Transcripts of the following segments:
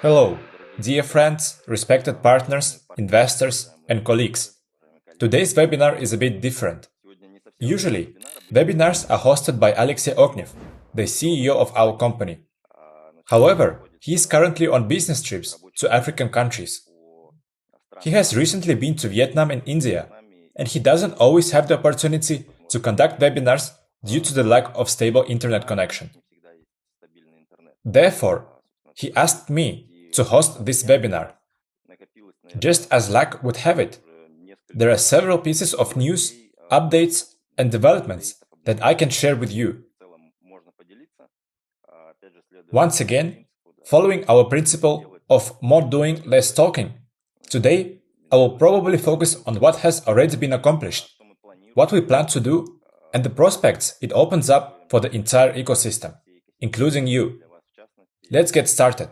Hello, dear friends, respected partners, investors, and colleagues. Today's webinar is a bit different. Usually, webinars are hosted by Alexey Oknev, the CEO of our company. However, he is currently on business trips to African countries. He has recently been to Vietnam and India, and he doesn't always have the opportunity to conduct webinars due to the lack of stable internet connection. Therefore, he asked me to host this webinar. Just as luck would have it, there are several pieces of news, updates, and developments that I can share with you. Once again, following our principle of more doing, less talking, today I will probably focus on what has already been accomplished, what we plan to do, and the prospects it opens up for the entire ecosystem, including you. Let's get started.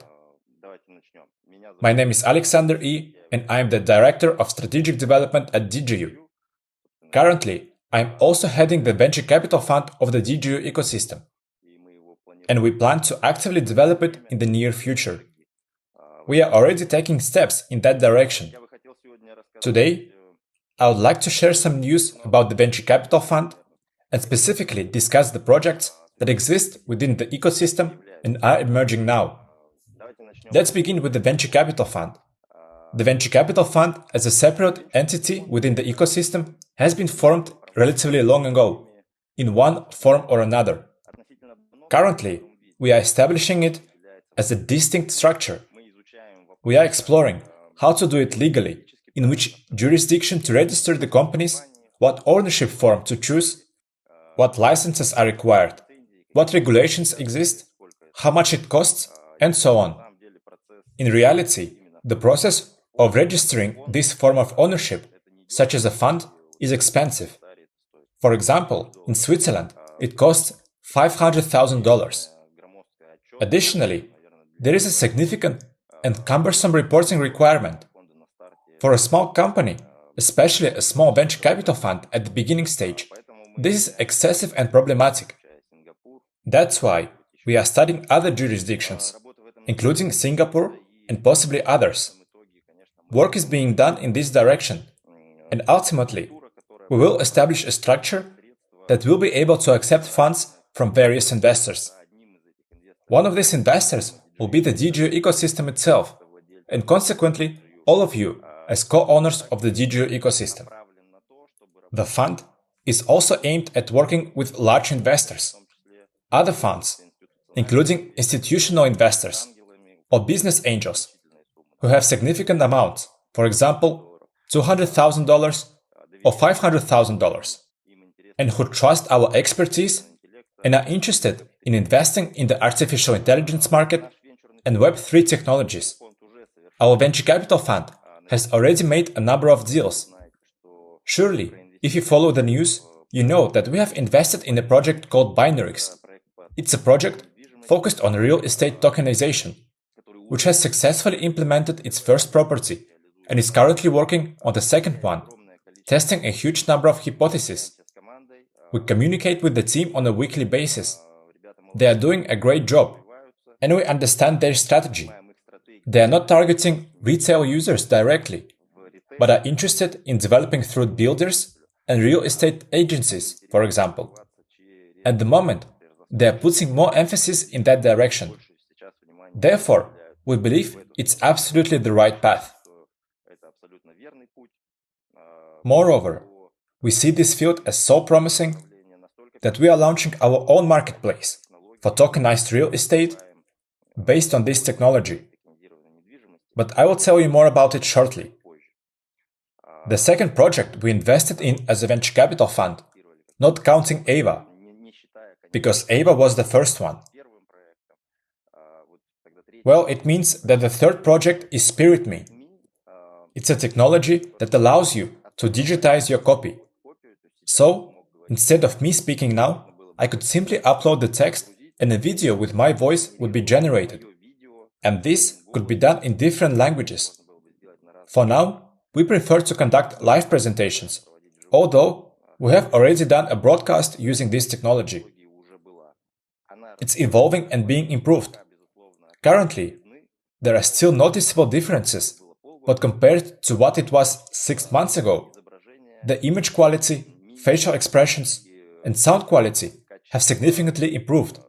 My name is Alexander E., and I am the Director of Strategic Development at DigiU. Currently, I am also heading the venture capital fund of the DigiU ecosystem, and we plan to actively develop it in the near future. We are already taking steps in that direction. Today, I would like to share some news about the venture capital fund and specifically discuss the projects that exist within the ecosystem and are emerging now. Let's begin with the venture capital fund. The venture capital fund, as a separate entity within the ecosystem, has been formed relatively long ago, in one form or another. Currently, we are establishing it as a distinct structure. We are exploring how to do it legally, in which jurisdiction to register the companies, what ownership form to choose, what licenses are required, what regulations exist, how much it costs, and so on. In reality, the process of registering this form of ownership, such as a fund, is expensive. For example, in Switzerland, it costs $500,000. Additionally, there is a significant and cumbersome reporting requirement. For a small company, especially a small venture capital fund at the beginning stage, this is excessive and problematic. That's why we are studying other jurisdictions, including Singapore and possibly others. Work is being done in this direction, and ultimately, we will establish a structure that will be able to accept funds from various investors. One of these investors will be the DigiU ecosystem itself, and consequently, all of you as co-owners of the DigiU ecosystem. The fund is also aimed at working with large investors, other funds, including institutional investors or business angels who have significant amounts, for example, $200,000 or $500,000, and who trust our expertise and are interested in investing in the artificial intelligence market and Web3 technologies. Our venture capital fund has already made a number of deals. Surely, if you follow the news, you know that we have invested in a project called Binaryx. It's a project focused on real estate tokenization, which has successfully implemented its first property and is currently working on the second one, testing a huge number of hypotheses. We communicate with the team on a weekly basis. They are doing a great job, and we understand their strategy. They are not targeting retail users directly, but are interested in developing through builders and real estate agencies, for example. At the moment, they are putting more emphasis in that direction. Therefore, we believe it's absolutely the right path. Moreover, we see this field as so promising that we are launching our own marketplace for tokenized real estate based on this technology. But I will tell you more about it shortly. The second project we invested in as a venture capital fund, not counting Ava, because Ava was the first one. Well, it means that the third project is SpiritMe. It's a technology that allows you to digitize your copy. So, instead of me speaking now, I could simply upload the text and a video with my voice would be generated. And this could be done in different languages. For now, we prefer to conduct live presentations, although we have already done a broadcast using this technology. It's evolving and being improved. Currently, There are still noticeable differences, but compared to what it was 6 months ago, the image quality, facial expressions, and sound quality have significantly improved,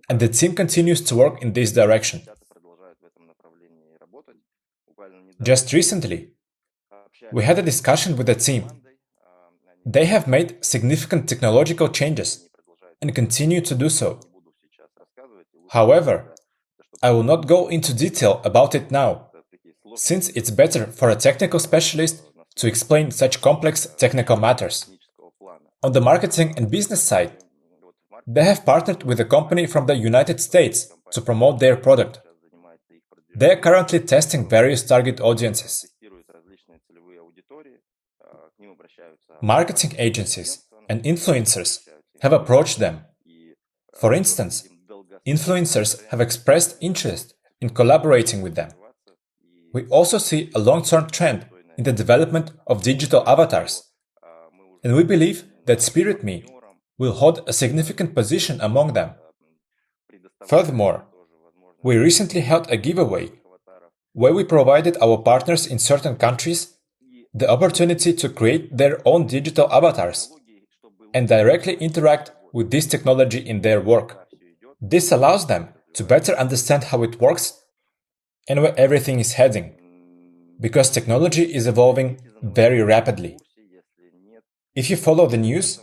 and the team continues to work in this direction. Just recently, we had a discussion with the team. They have made significant technological changes and continue to do so. However, I will not go into detail about it now, since it's better for a technical specialist to explain such complex technical matters. On the marketing and business side, they have partnered with a company from the United States to promote their product. They are currently testing various target audiences. Marketing agencies and influencers have approached them. For instance, influencers have expressed interest in collaborating with them. We also see a long-term trend in the development of digital avatars, and we believe that SpiritMe will hold a significant position among them. Furthermore, we recently held a giveaway where we provided our partners in certain countries the opportunity to create their own digital avatars and directly interact with this technology in their work. This allows them to better understand how it works and where everything is heading, because technology is evolving very rapidly. If you follow the news,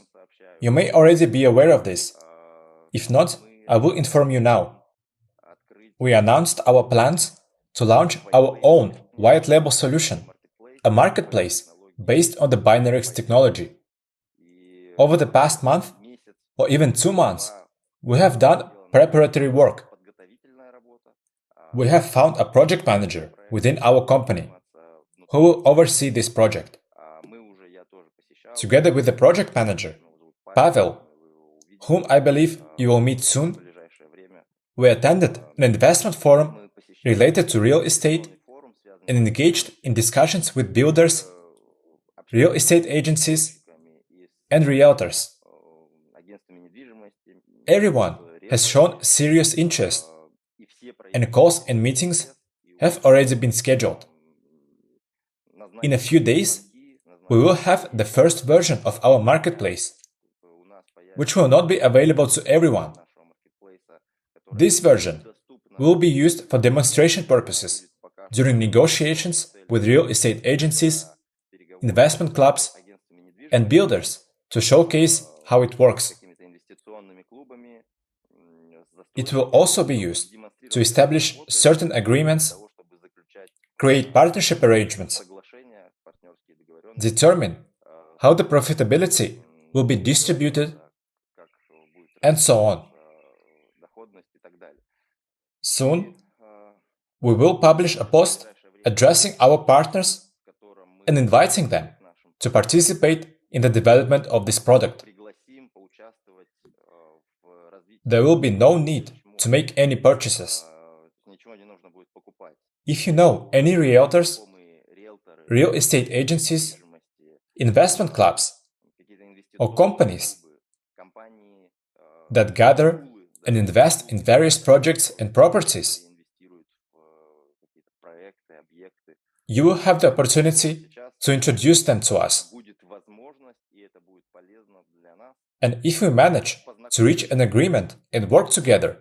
you may already be aware of this. If not, I will inform you now. We announced our plans to launch our own white label solution, a marketplace based on the Binaryx technology. Over the past month, or even 2 months, we have done preparatory work. We have found a project manager within our company who will oversee this project. Together with the project manager, Pavel, whom I believe you will meet soon, we attended an investment forum related to real estate and engaged in discussions with builders, real estate agencies, and realtors. Everyone has shown serious interest, and calls and meetings have already been scheduled. In a few days, we will have the first version of our marketplace, which will not be available to everyone. This version will be used for demonstration purposes during negotiations with real estate agencies, investment clubs, and builders to showcase how it works. It will also be used to establish certain agreements, create partnership arrangements, determine how the profitability will be distributed, and so on. Soon, we will publish a post addressing our partners and inviting them to participate in the development of this product. There will be no need to make any purchases. If you know any realtors, real estate agencies, investment clubs, or companies that gather and invest in various projects and properties, you will have the opportunity to introduce them to us. And if we manage to reach an agreement and work together,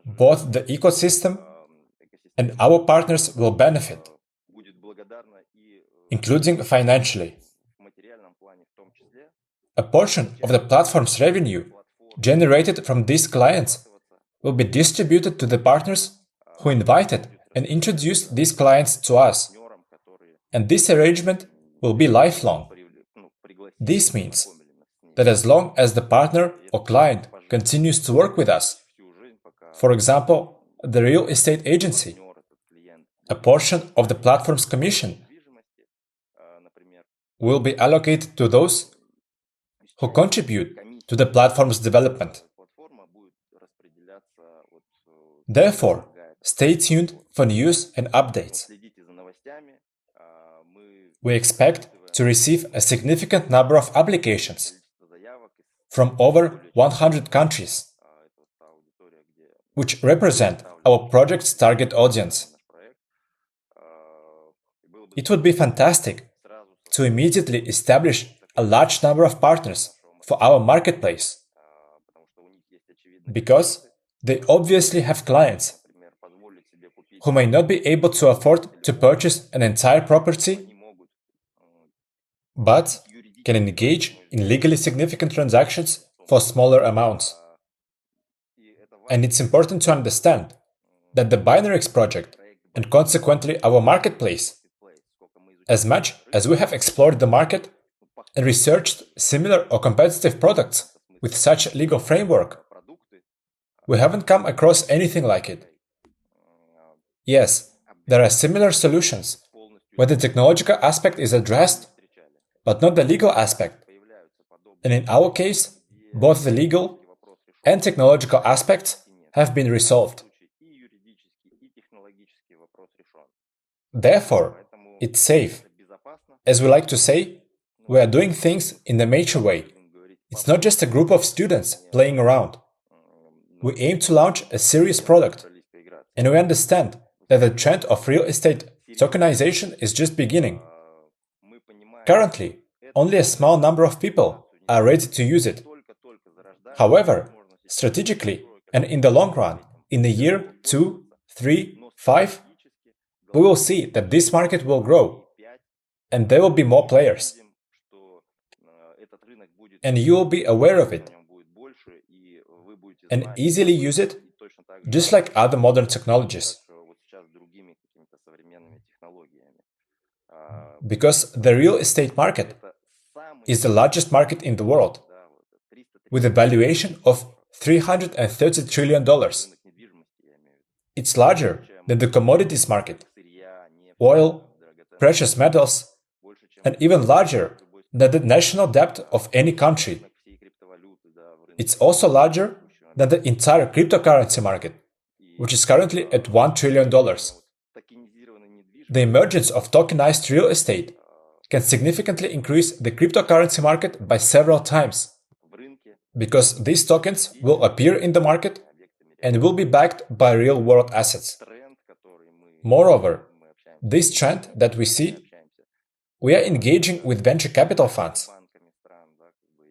both the ecosystem and our partners will benefit, including financially. A portion of the platform's revenue generated from these clients will be distributed to the partners who invited and introduced these clients to us. And this arrangement will be lifelong. This means that as long as the partner or client continues to work with us, for example, the real estate agency, a portion of the platform's commission will be allocated to those who contribute to the platform's development. Therefore, stay tuned for news and updates. We expect to receive a significant number of applications from over 100 countries. which represent our project's target audience. It would be fantastic to immediately establish a large number of partners for our marketplace, because they obviously have clients who may not be able to afford to purchase an entire property, but can engage in legally significant transactions for smaller amounts. And it's important to understand that the Binaryx project, and consequently our marketplace, as much as we have explored the market and researched similar or competitive products with such legal framework, we haven't come across anything like it. Yes, there are similar solutions where the technological aspect is addressed, but not the legal aspect. And in our case, both the legal and technological aspects have been resolved. Therefore, it's safe. As we like to say, we are doing things in the mature way. It's not just a group of students playing around. We aim to launch a serious product, and we understand that the trend of real estate tokenization is just beginning. Currently, only a small number of people are ready to use it. However, strategically and in the long run, in a year, 2, 3, 5, we will see that this market will grow, and there will be more players. And you will be aware of it, and easily use it, just like other modern technologies. Because the real estate market is the largest market in the world, with a valuation of $330 trillion. It's larger than the commodities market, oil, precious metals, and even larger than the national debt of any country. It's also larger than the entire cryptocurrency market, which is currently at $1 trillion. The emergence of tokenized real estate can significantly increase the cryptocurrency market by several times, because these tokens will appear in the market and will be backed by real-world assets. Moreover, this trend that we see, we are engaging with venture capital funds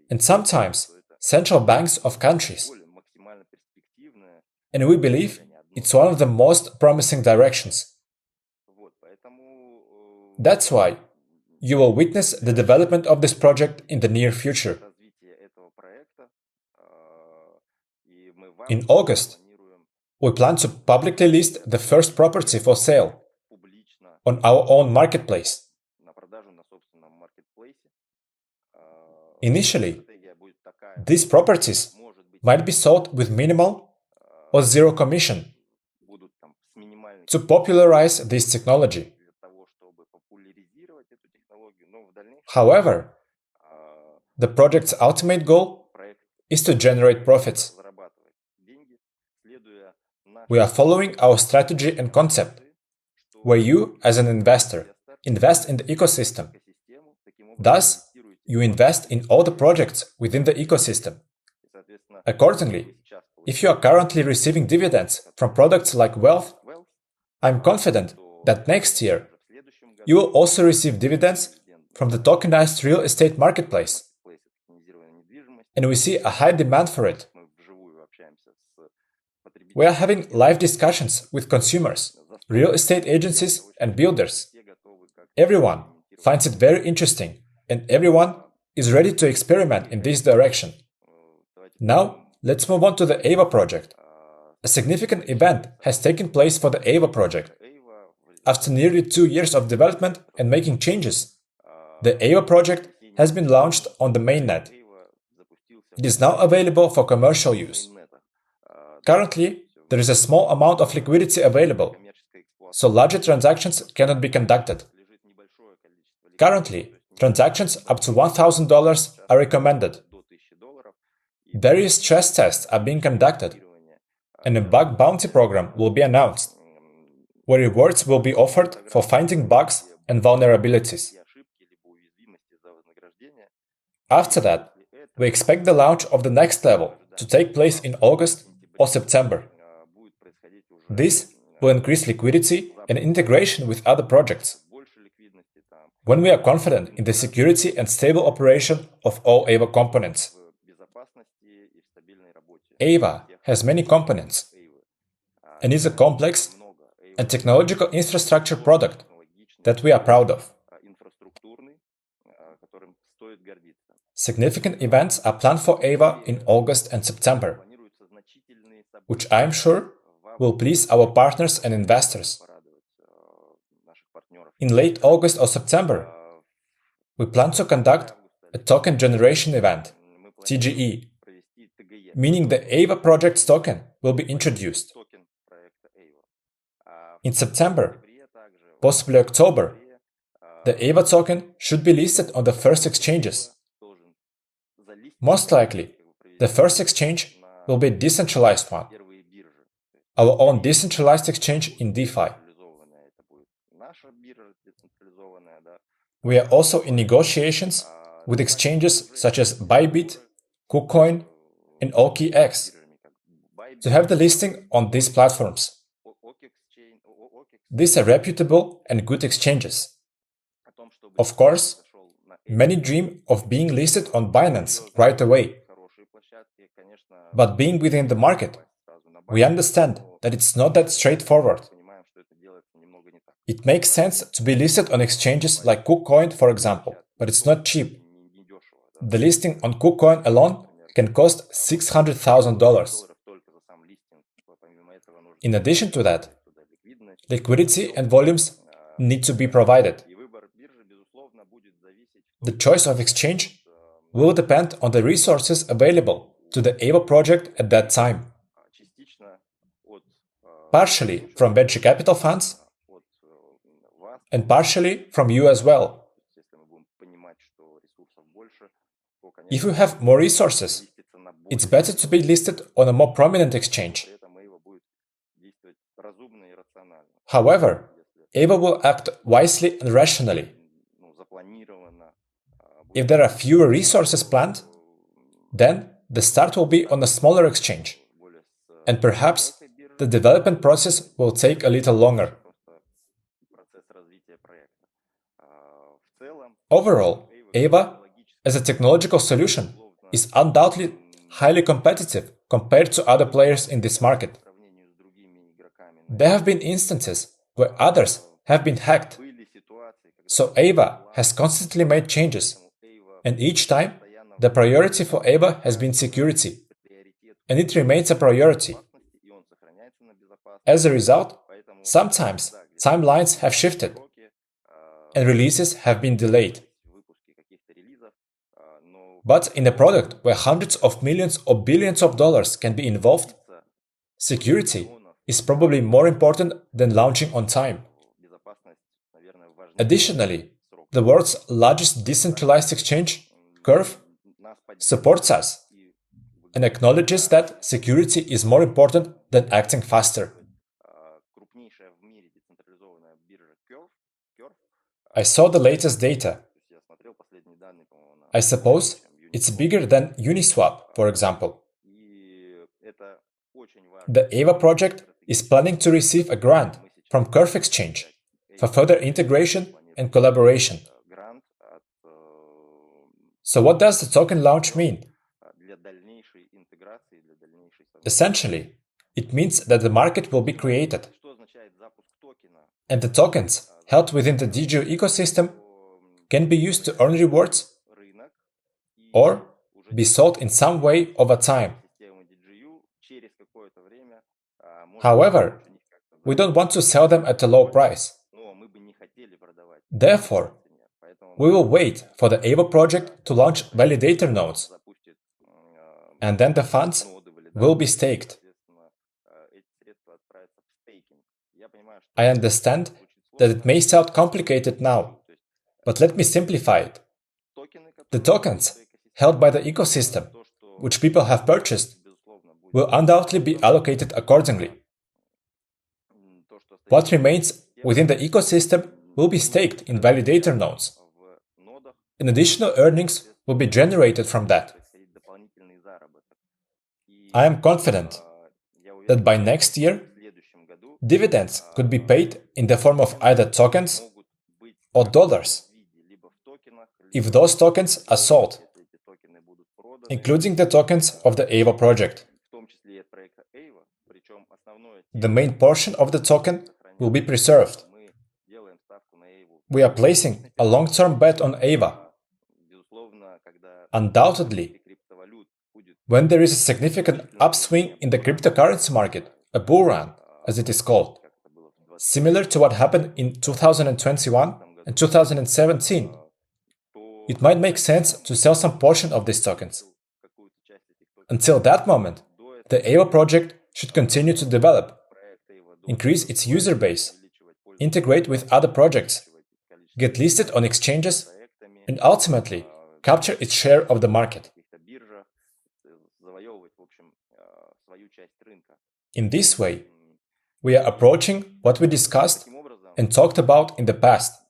and sometimes central banks of countries. And we believe it's one of the most promising directions. That's why you will witness the development of this project in the near future. In August, we plan to publicly list the first property for sale on our own marketplace. Initially, these properties might be sold with minimal or zero commission to popularize this technology. However, the project's ultimate goal is to generate profits. We are following our strategy and concept, where you, as an investor, invest in the ecosystem. Thus, you invest in all the projects within the ecosystem. Accordingly, if you are currently receiving dividends from products like wealth, I'm confident that next year you will also receive dividends from the tokenized real estate marketplace. And we see a high demand for it. We are having live discussions with consumers, real estate agencies, and builders. Everyone finds it very interesting, and everyone is ready to experiment in this direction. Now, let's move on to the AVA project. A significant event has taken place for the AVA project. After nearly 2 years of development and making changes, the AVA project has been launched on the mainnet. It is now available for commercial use. Currently, there is a small amount of liquidity available, so larger transactions cannot be conducted. Currently, transactions up to $1,000 are recommended. Various stress tests are being conducted, and a bug bounty program will be announced, where rewards will be offered for finding bugs and vulnerabilities. After that, we expect the launch of the next level to take place in August or September. This will increase liquidity and integration with other projects. When we are confident in the security and stable operation of all AVA components. AVA has many components and is a complex and technological infrastructure product that we are proud of. Significant events are planned for AVA in August and September, which I am sure will please our partners and investors. In late August or September, we plan to conduct a token generation event, TGE, meaning the AVA project's token will be introduced. In September, possibly October, the AVA token should be listed on the first exchanges. Most likely, the first exchange will be a decentralized one, our own decentralized exchange in DeFi. We are also in negotiations with exchanges such as Bybit, KuCoin, and OKX to have the listing on these platforms. These are reputable and good exchanges. Of course, many dream of being listed on Binance right away. But being within the market, we understand that it's not that straightforward. It makes sense to be listed on exchanges like KuCoin, for example, but it's not cheap. The listing on KuCoin alone can cost $600,000. In addition to that, liquidity and volumes need to be provided. The choice of exchange will depend on the resources available to the AVA project at that time. Partially from venture capital funds, and partially from you as well. If you have more resources, it's better to be listed on a more prominent exchange. However, AVA will act wisely and rationally. If there are fewer resources planned, then the start will be on a smaller exchange, and perhaps the development process will take a little longer. Overall, AVA, as a technological solution, is undoubtedly highly competitive compared to other players in this market. There have been instances where others have been hacked, so AVA has constantly made changes, and each time the priority for AVA has been security, and it remains a priority. As a result, sometimes timelines have shifted, and releases have been delayed. But in a product where hundreds of millions or billions of dollars can be involved, security is probably more important than launching on time. Additionally, the world's largest decentralized exchange, Curve, supports us and acknowledges that security is more important than acting faster. I saw the latest data. I suppose it's bigger than Uniswap, for example. The AVA project is planning to receive a grant from Curve Exchange for further integration and collaboration. So what does the token launch mean? Essentially, it means that the market will be created, and the tokens held within the DigiU ecosystem can be used to earn rewards or be sold in some way over time. However, we don't want to sell them at a low price. Therefore, we will wait for the AVA project to launch validator nodes, and then the funds will be staked. I understand that it may sound complicated now, but let me simplify it. The tokens held by the ecosystem, which people have purchased, will undoubtedly be allocated accordingly. What remains within the ecosystem will be staked in validator nodes, and additional earnings will be generated from that. I am confident that by next year, Dividends could be paid in the form of either tokens or dollars, if those tokens are sold, including the tokens of the AVA project. The main portion of the token will be preserved. We are placing a long-term bet on AVA. Undoubtedly, when there is a significant upswing in the cryptocurrency market, a bull run, as it is called, similar to what happened in 2021 and 2017, it might make sense to sell some portion of these tokens. Until that moment, the AVA project should continue to develop, increase its user base, integrate with other projects, get listed on exchanges, and ultimately capture its share of the market. In this way, we are approaching what we discussed and talked about in the past,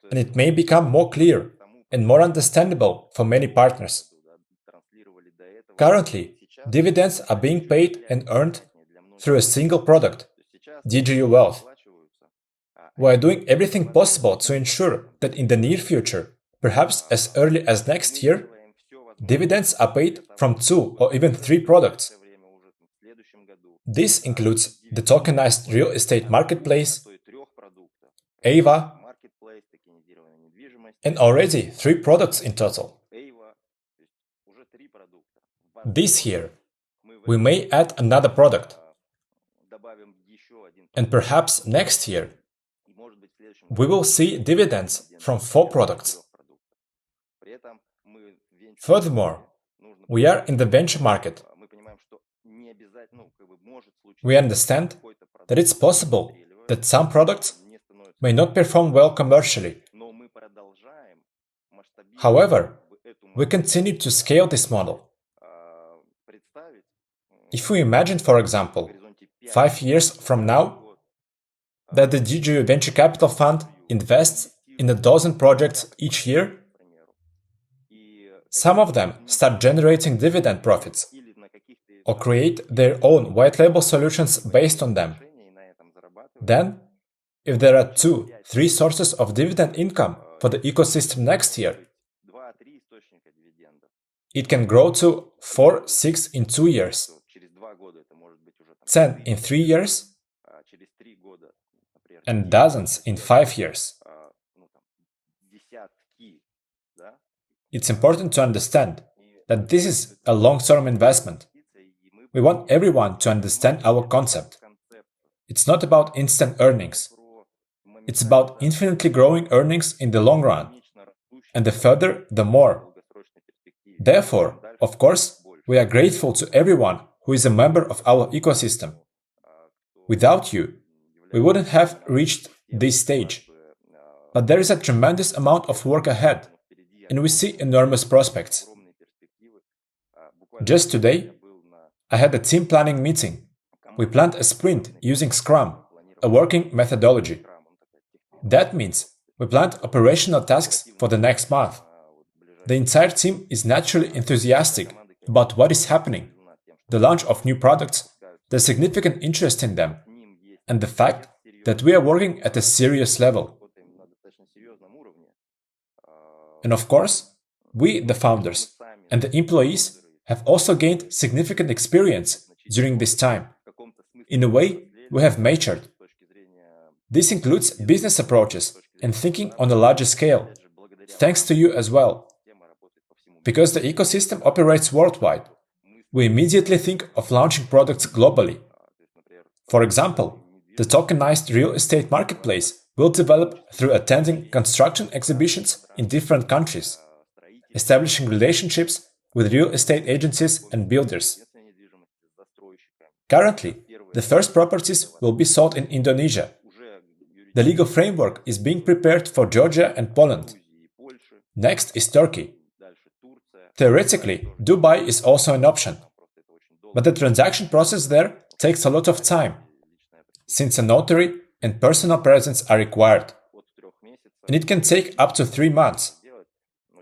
and it may become more clear and more understandable for many partners. Currently, dividends are being paid and earned through a single product, DigiU Wealth. We are doing everything possible to ensure that in the near future, perhaps as early as next year, dividends are paid from 2 or even 3 products. This includes the tokenized real estate marketplace, AVA, and already 3 products in total. This year, we may add another product, and perhaps next year, we will see dividends from 4 products. Furthermore, we are in the venture market. We understand that it's possible that some products may not perform well commercially. However, we continue to scale this model. If we imagine, for example, 5 years from now, that the DigiU Venture Capital Fund invests in a dozen projects each year, some of them start generating dividend profits or create their own white label solutions based on them. Then, if there are 2-3 sources of dividend income for the ecosystem next year, it can grow to 4-6 in 2 years, 10 in 3 years, and dozens in 5 years. It's important to understand that this is a long-term investment. We want everyone to understand our concept. It's not about instant earnings. It's about infinitely growing earnings in the long run. And the further, the more. Therefore, of course, we are grateful to everyone who is a member of our ecosystem. Without you, we wouldn't have reached this stage. But there is a tremendous amount of work ahead, and we see enormous prospects. Just today, I had a team planning meeting. We planned a sprint using Scrum, a working methodology. That means we planned operational tasks for the next month. The entire team is naturally enthusiastic about what is happening, the launch of new products, the significant interest in them, and the fact that we are working at a serious level. And of course, we, the founders, and the employees have also gained significant experience during this time. In a way, we have matured. This includes business approaches and thinking on a larger scale, thanks to you as well. Because the ecosystem operates worldwide, we immediately think of launching products globally. For example, the tokenized real estate marketplace will develop through attending construction exhibitions in different countries, establishing relationships with real estate agencies and builders. Currently, the first properties will be sold in Indonesia. The legal framework is being prepared for Georgia and Poland. Next is Turkey. Theoretically, Dubai is also an option. But the transaction process there takes a lot of time, since a notary and personal presence are required. And it can take up to 3 months.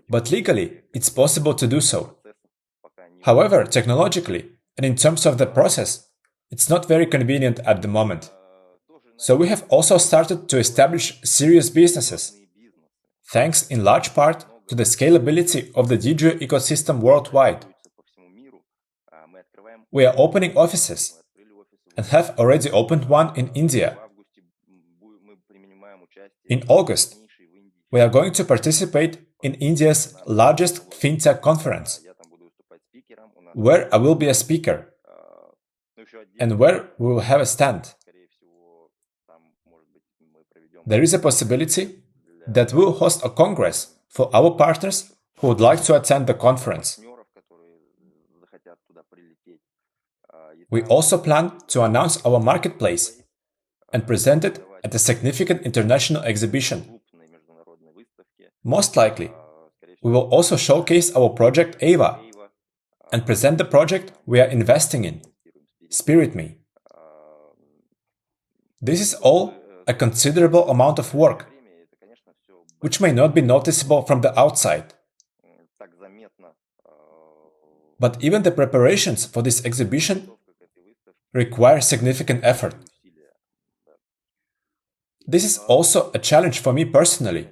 But legally, it's possible to do so. However, technologically, and in terms of the process, it's not very convenient at the moment. So we have also started to establish serious businesses, thanks in large part to the scalability of the DigiU ecosystem worldwide. We are opening offices and have already opened one in India. In August, we are going to participate in India's largest fintech conference, where I will be a speaker and where we will have a stand. There is a possibility that we will host a congress for our partners who would like to attend the conference. We also plan to announce our marketplace and present it at a significant international exhibition. Most likely, we will also showcase our project Ava and present the project we are investing in, SpiritMe. This is all a considerable amount of work, which may not be noticeable from the outside. But even the preparations for this exhibition require significant effort. This is also a challenge for me personally.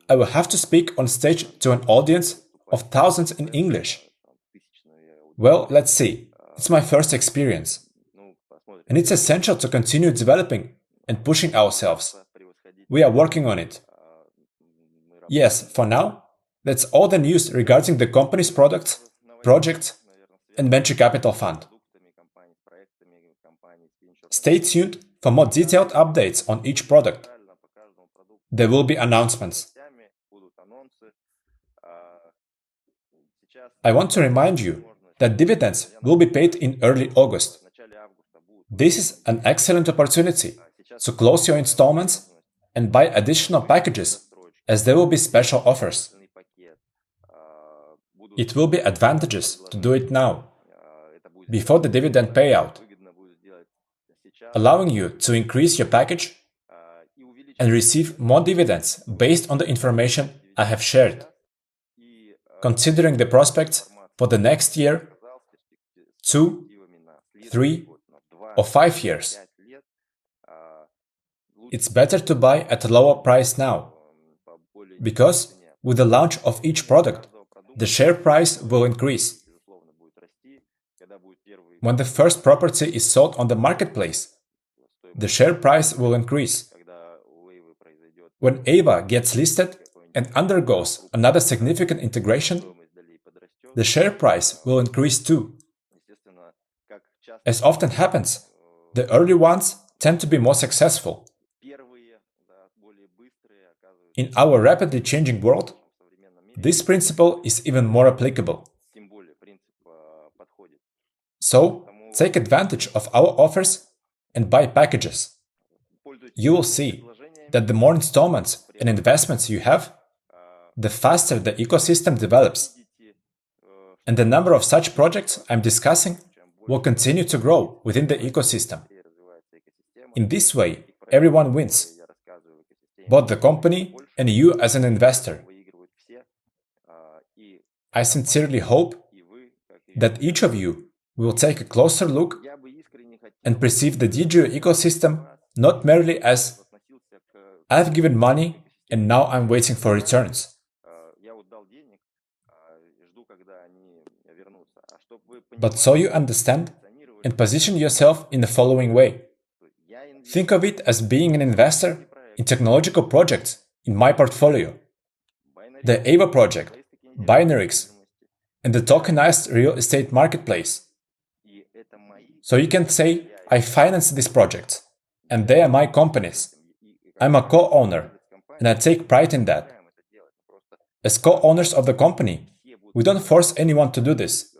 I will have to speak on stage to an audience of thousands in English. Well, let's see. It's my first experience. And it's essential to continue developing and pushing ourselves. We are working on it. Yes, for now, that's all the news regarding the company's products, projects, and venture capital fund. Stay tuned for more detailed updates on each product. There will be announcements. I want to remind you that dividends will be paid in early August. This is an excellent opportunity to close your installments and buy additional packages, as there will be special offers. It will be advantageous to do it now, before the dividend payout, allowing you to increase your package and receive more dividends based on the information I have shared. Considering the prospects for the next year, 2, 3, or 5 years, it's better to buy at a lower price now, because with the launch of each product, the share price will increase. When the first property is sold on the marketplace, the share price will increase. When Ava gets listed and undergoes another significant integration, the share price will increase too. As often happens, the early ones tend to be more successful. In our rapidly changing world, this principle is even more applicable. So, take advantage of our offers and buy packages. You will see that the more installments and investments you have, the faster the ecosystem develops. And the number of such projects I'm discussing will continue to grow within the ecosystem. In this way, everyone wins, both the company and you as an investor. I sincerely hope that each of you will take a closer look and perceive the DigiU ecosystem not merely as "I've given money and now I'm waiting for returns," but so you understand and position yourself in the following way. Think of it as being an investor in technological projects in my portfolio: the Ava project, Binaryx, and the Tokenized real estate marketplace. So you can say, I finance these projects, and they are my companies. I'm a co-owner, and I take pride in that. As co-owners of the company, we don't force anyone to do this.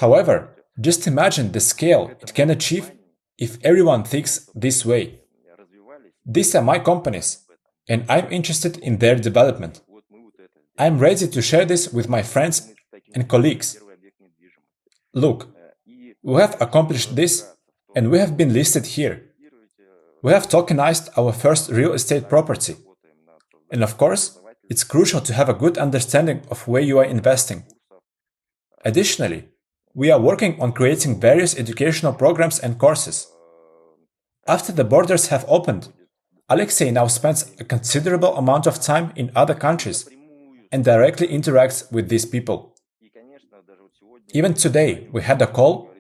However, just imagine the scale it can achieve if everyone thinks this way. These are my companies, and I'm interested in their development. I'm ready to share this with my friends and colleagues. Look, we have accomplished this, and we have been listed here. We have tokenized our first real estate property. And of course, it's crucial to have a good understanding of where you are investing. Additionally, we are working on creating various educational programs and courses. After the borders have opened, Alexei now spends a considerable amount of time in other countries and directly interacts with these people. Even today, we had a call,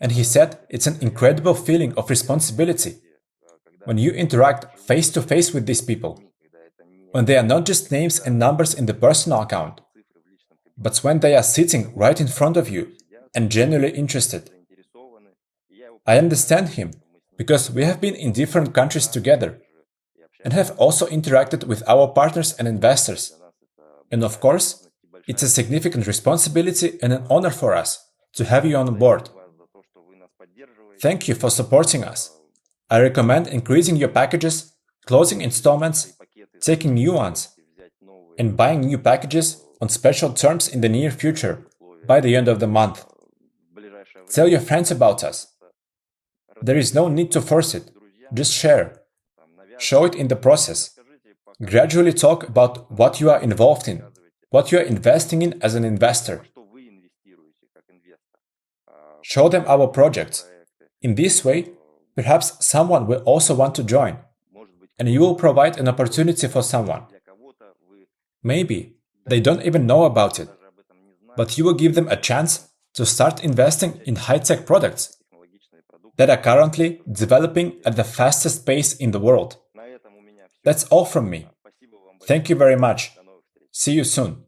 and he said it's an incredible feeling of responsibility when you interact face to face with these people, when they are not just names and numbers in the personal account, but when they are sitting right in front of you and genuinely interested. I understand him, because we have been in different countries together and have also interacted with our partners and investors. And of course, it's a significant responsibility and an honor for us to have you on board. Thank you for supporting us. I recommend increasing your packages, closing installments, taking new ones, and buying new packages on special terms in the near future, by the end of the month. Tell your friends about us. There is no need to force it, just share. Show it in the process. Gradually talk about what you are involved in, what you are investing in as an investor. Show them our projects. In this way, perhaps someone will also want to join, and you will provide an opportunity for someone. Maybe they don't even know about it, but you will give them a chance to start investing in high-tech products that are currently developing at the fastest pace in the world. That's all from me. Thank you very much. See you soon.